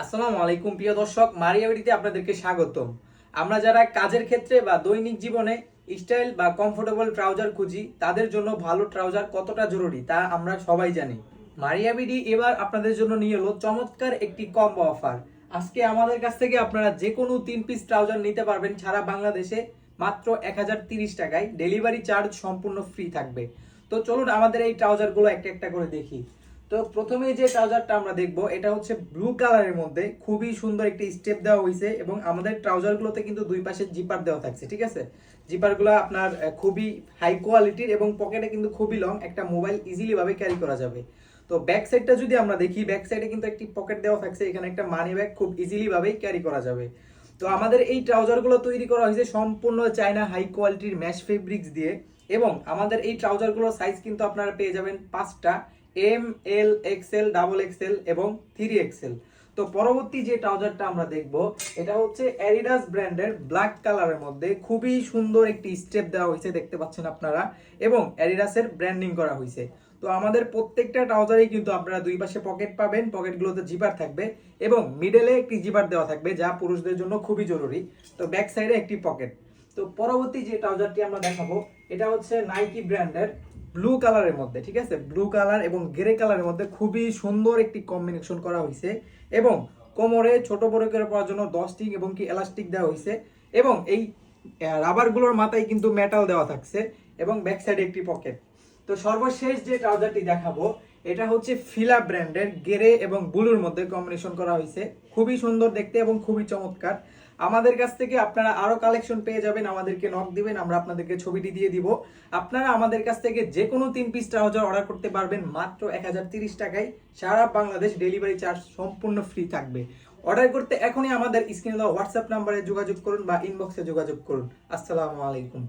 আসসালামু আলাইকুম প্রিয় দর্শক, মারিয়া বিডিতে আপনাদেরকে স্বাগতম। আমরা যারা কাজের ক্ষেত্রে বা দৈনিক জীবনে স্টাইল বা কমফোর্টেবল ট্রাউজার খুঁজি, তাদের জন্য ভালো ট্রাউজার কতটা জরুরি তা আমরা সবাই জানি। মারিয়া বিডি এবার আপনাদের জন্য নিয়ে এলো চমৎকার একটি কম্বো অফার। আজকে আমাদের কাছ থেকে আপনারা যে কোনো 3 পিস ট্রাউজার নিতে পারবেন সারা বাংলাদেশে মাত্র 1030 টাকায়। ডেলিভারি চার্জ সম্পূর্ণ ফ্রি থাকবে। তো চলুন আমাদের এই ট্রাউজারগুলো একটা একটা করে দেখি। তো প্রথমে যে ট্রাউজারটা আমরা দেখব, এটা হচ্ছে ব্লু কালারের মধ্যে খুবই সুন্দর একটি স্টেপ দেওয়া হয়েছে এবং আমাদের ট্রাউজারগুলোতে কিন্তু দুই পাশে জিপার দেওয়া থাকছে, ঠিক আছে। জিপারগুলো আপনার খুবই হাই কোয়ালিটির এবং পকেটে কিন্তু খুবই লং, একটা মোবাইল ইজিলি ভাবে ক্যারি করা যাবে। তো ব্যাক সাইডটা যদি আমরা দেখি, ব্যাক সাইডে কিন্তু একটি পকেট দেওয়া থাকছে, এখানে একটা মানি ব্যাগ খুব ইজিলি ভাবেই ক্যারি করা যাবে। তো আমাদের এই ট্রাউজারগুলো তৈরি করা হয়েছে সম্পূর্ণ চায়না হাই কোয়ালিটির ম্যাশ ফেব্রিক্স দিয়ে এবং আমাদের এই ট্রাউজারগুলোর সাইজ কিন্তু আপনারা পেয়ে যাবেন 5টা, এম, এল, এক্সেল, ডাবল এক্সেল এবং 3 এক্সেল। তো পরবর্তী যে ট্রাউজারটা আমরা দেখব, এটা হচ্ছে অ্যাডিডাস ব্র্যান্ডের ব্ল্যাক কালারের মধ্যে খুবই সুন্দর একটি স্টেপ দেওয়া হয়েছে, দেখতে পাচ্ছেন আপনারা, এবং অ্যাডিডাসের ব্র্যান্ডিং করা হয়েছে। তো আমাদের প্রত্যেকটা ট্রাউজারেই কিন্তু আপনারা দুই পাশে পকেট পাবেন, পকেটগুলোতে জিপার থাকবে এবং মিডলে একটি জিপার দেওয়া থাকবে, যা পুরুষদের জন্য খুবই জরুরি। তো ব্যাক সাইডে একটি পকেট। তো পরবর্তী যে ট্রাউজারটি আমরা দেখাবো, এটা হচ্ছে নাইকি ব্র্যান্ডের ব্লু কালারের মধ্যে, ঠিক আছে, ব্লু কালার এবং গ্রে কালারের মধ্যে খুবই সুন্দর একটি কম্বিনেশন করা হয়েছে এবং কোমরে ছোট বড় করে পরার জন্য 10 এবং কি এলাস্টিক দেওয়া হয়েছে এবং এই রাবারগুলোর মাথায় কিন্তু মেটাল দেওয়া থাকছে এবং ব্যাক সাইডে একটি পকেট। তো সর্বশেষ যে ট্রাউজারটি দেখাবো, এটা হচ্ছে ফিলা ব্র্যান্ডের গ্রে এবং ব্লুর মধ্যে কম্বিনেশন করা হয়েছে, খুবই সুন্দর দেখতে এবং খুবই চমৎকার। আমাদের কাছ থেকে আপনারা আরো কালেকশন পেয়ে যাবেন, আমাদেরকে নক দিবেন, আমরা আপনাদেরকে ছবিটি দিয়ে দিব। আপনারা আমাদের কাছ থেকে যে কোনো 3 পিস ট্রাউজার অর্ডার করতে পারবেন মাত্র 1030 টাকায়। সারা বাংলাদেশ ডেলিভারি চার্জ সম্পূর্ণ ফ্রি থাকবে। অর্ডার করতে এখনই আমাদের স্ক্রিনে দেওয়া হোয়াটসঅ্যাপ নাম্বারে যোগাযোগ করুন বা ইনবক্সে যোগাযোগ করুন। আসসালামু আলাইকুম।